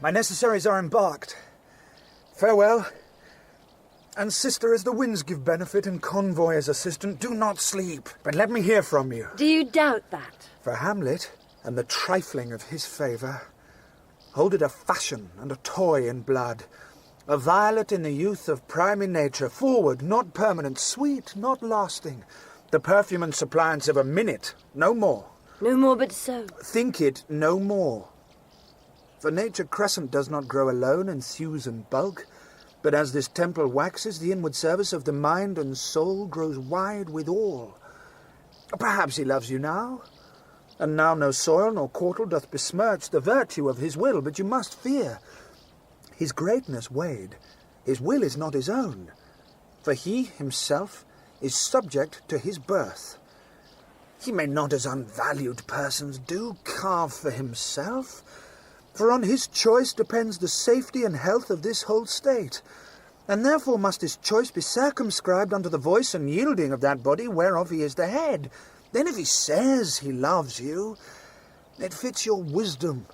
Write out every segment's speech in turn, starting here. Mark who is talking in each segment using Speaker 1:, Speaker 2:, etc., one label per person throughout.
Speaker 1: My necessaries are embarked. Farewell. And sister, as the winds give benefit and convoy as assistant, do not sleep, but let me hear from you.
Speaker 2: Do you doubt that?
Speaker 1: For Hamlet, and the trifling of his favour, hold it a fashion and a toy in blood, a violet in the youth of primy nature, forward, not permanent, sweet, not lasting, the perfume and suppliance of a minute, no more.
Speaker 2: No more but so.
Speaker 1: Think it no more. For nature crescent does not grow alone in thews and bulk, but as this temple waxes, the inward service of the mind and soul grows wide withal. Perhaps he loves you now, and now no soil nor quartel doth besmirch the virtue of his will, but you must fear. His greatness weighed, his will is not his own, for he himself is subject to his birth. He may not, as unvalued persons do, carve for himself, for on his choice depends the safety and health of this whole state, and therefore must his choice be circumscribed unto the voice and yielding of that body whereof he is the head. Then if he says he loves you, it fits your wisdom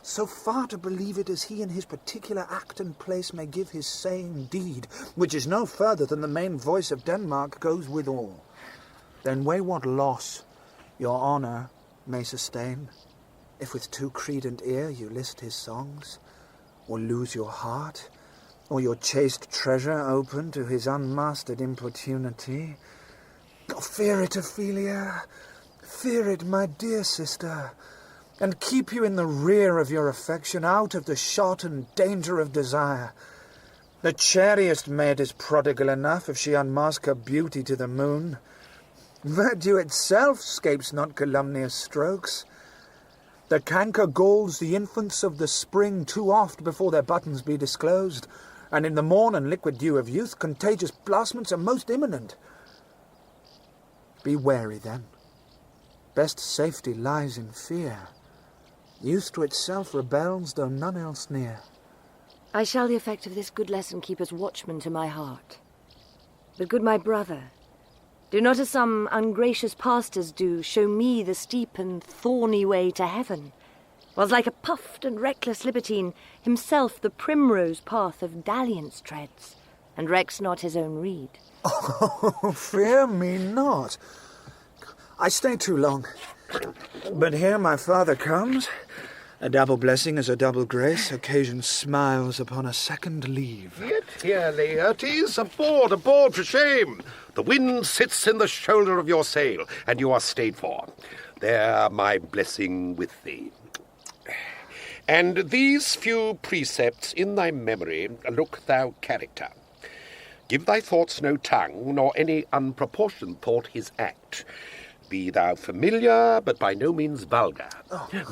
Speaker 1: so far to believe it as he in his particular act and place may give his saying deed, which is no further than the main voice of Denmark goes withal. Then weigh what loss your honour may sustain, if with too credent ear you list his songs, or lose your heart, or your chaste treasure open to his unmastered importunity. Oh, fear it, Ophelia, fear it, my dear sister, and keep you in the rear of your affection, out of the shot and danger of desire. The chariest maid is prodigal enough if she unmask her beauty to the moon. Virtue itself scapes not calumnious strokes. The canker galls the infants of the spring too oft before their buttons be disclosed, and in the morn and liquid dew of youth contagious blastments are most imminent. Be wary, then. Best safety lies in fear. Youth to itself rebels, though none else near.
Speaker 2: I shall the effect of this good lesson keep as watchman to my heart. But, good my brother, do not as some ungracious pastors do show me the steep and thorny way to heaven, whilst like a puffed and reckless libertine himself the primrose path of dalliance treads, and recks not his own reed.
Speaker 1: Oh, fear me not. I stay too long. But here my father comes. A double blessing is a double grace. Occasion smiles upon a second leave.
Speaker 3: Yet here, Laertes, aboard, for shame. The wind sits in the shoulder of your sail, and you are stayed for. There my blessing with thee. And these few precepts in thy memory, look thou character. Give thy thoughts no tongue, nor any unproportioned thought his act. Be thou familiar, but by no means vulgar.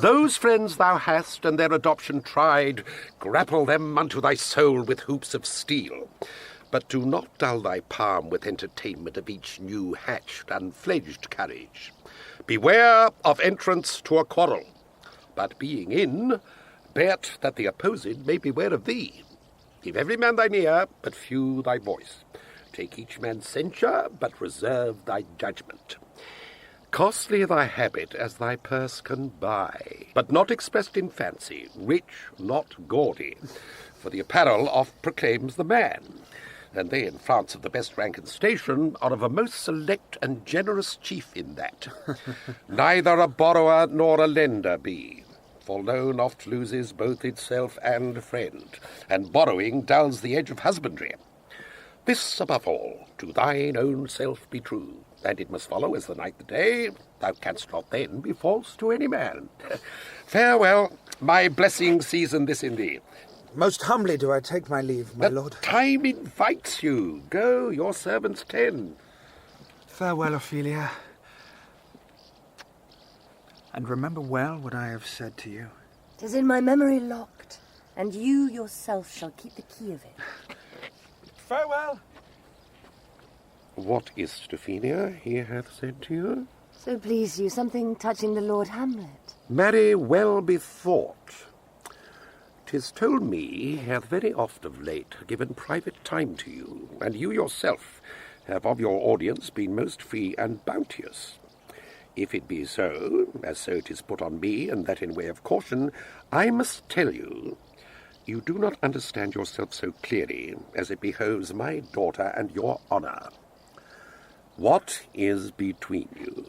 Speaker 3: Those friends thou hast, and their adoption tried, grapple them unto thy soul with hoops of steel. But do not dull thy palm with entertainment of each new-hatched, unfledged courage. Beware of entrance to a quarrel, but being in, bear't that the opposed may beware of thee. Give every man thine ear, but few thy voice. Take each man's censure, but reserve thy judgment. Costly thy habit as thy purse can buy, but not expressed in fancy, rich, not gaudy, for the apparel oft proclaims the man, and they in France of the best rank and station are of a most select and generous chief in that. Neither a borrower nor a lender be, for loan oft loses both itself and friend, and borrowing dulls the edge of husbandry. This above all, to thine own self be true, and it must follow as the night the day, thou canst not then be false to any man. Farewell, my blessing season this in thee.
Speaker 1: Most humbly do I take my leave, my lord.
Speaker 3: Time invites you. Go, your servants tend.
Speaker 1: Farewell, Ophelia. And remember well what I have said to you.
Speaker 2: 'Tis in my memory locked, and you yourself shall keep the key of it.
Speaker 1: Farewell.
Speaker 3: What is't, Ophelia, he hath said to you?
Speaker 2: So please you, something touching the Lord Hamlet.
Speaker 3: Marry, well bethought. 'Tis told me he hath very oft of late given private time to you, and you yourself have of your audience been most free and bounteous. If it be so, as so 'tis put on me, and that in way of caution, I must tell you, You do not understand yourself so clearly as it behoves my daughter and your honour. What is between you?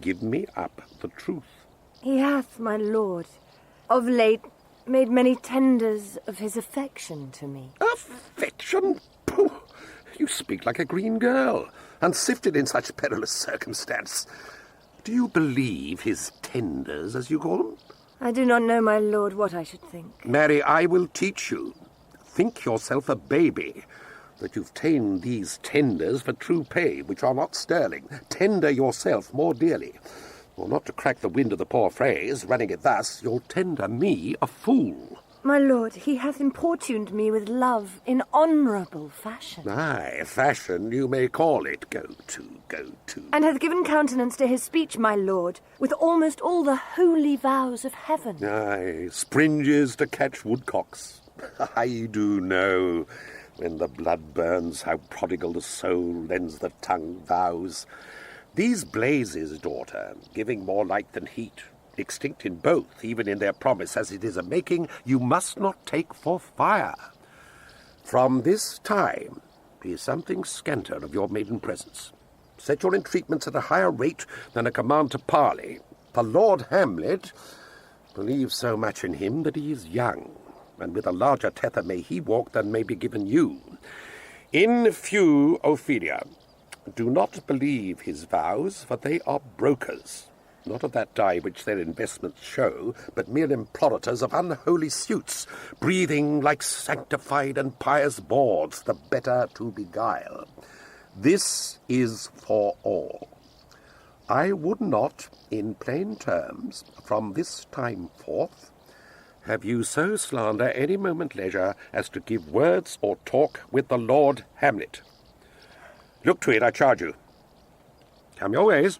Speaker 3: Give me up the truth.
Speaker 2: He hath, my lord, of late made many tenders of his affection to me.
Speaker 3: Affection? Pooh! You speak like a green girl, unsifted in such perilous circumstance. Do you believe his tenders, as you call them?
Speaker 2: I do not know, my lord, what I should think.
Speaker 3: Mary, I will teach you. Think yourself a baby, that you've ta'en these tenders for true pay, which are not sterling. Tender yourself more dearly. Or not to crack the wind of the poor phrase, running it thus, you'll tender me a fool.
Speaker 2: My lord, he hath importuned me with love in honourable fashion.
Speaker 3: Aye, fashion you may call it. Go to.
Speaker 2: And hath given countenance to his speech, my lord, with almost all the holy vows of heaven.
Speaker 3: Aye, springes to catch woodcocks. I do know, when the blood burns, how prodigal the soul lends the tongue vows. These blazes, daughter, giving more light than heat, extinct in both, even in their promise as it is a making, you must not take for fire. From this time be something scanter of your maiden presence. Set your entreatments at a higher rate than a command to parley. For Lord Hamlet believes so much in him that he is young, and with a larger tether may he walk than may be given you. In few, Ophelia, do not believe his vows, for they are brokers, not of that dye which their investments show, but mere implorators of unholy suits, breathing like sanctified and pious bawds, the better to beguile. This is for all. I would not, in plain terms, from this time forth, have you so slander any moment leisure as to give words or talk with the Lord Hamlet. Look to it, I charge you. Come your ways.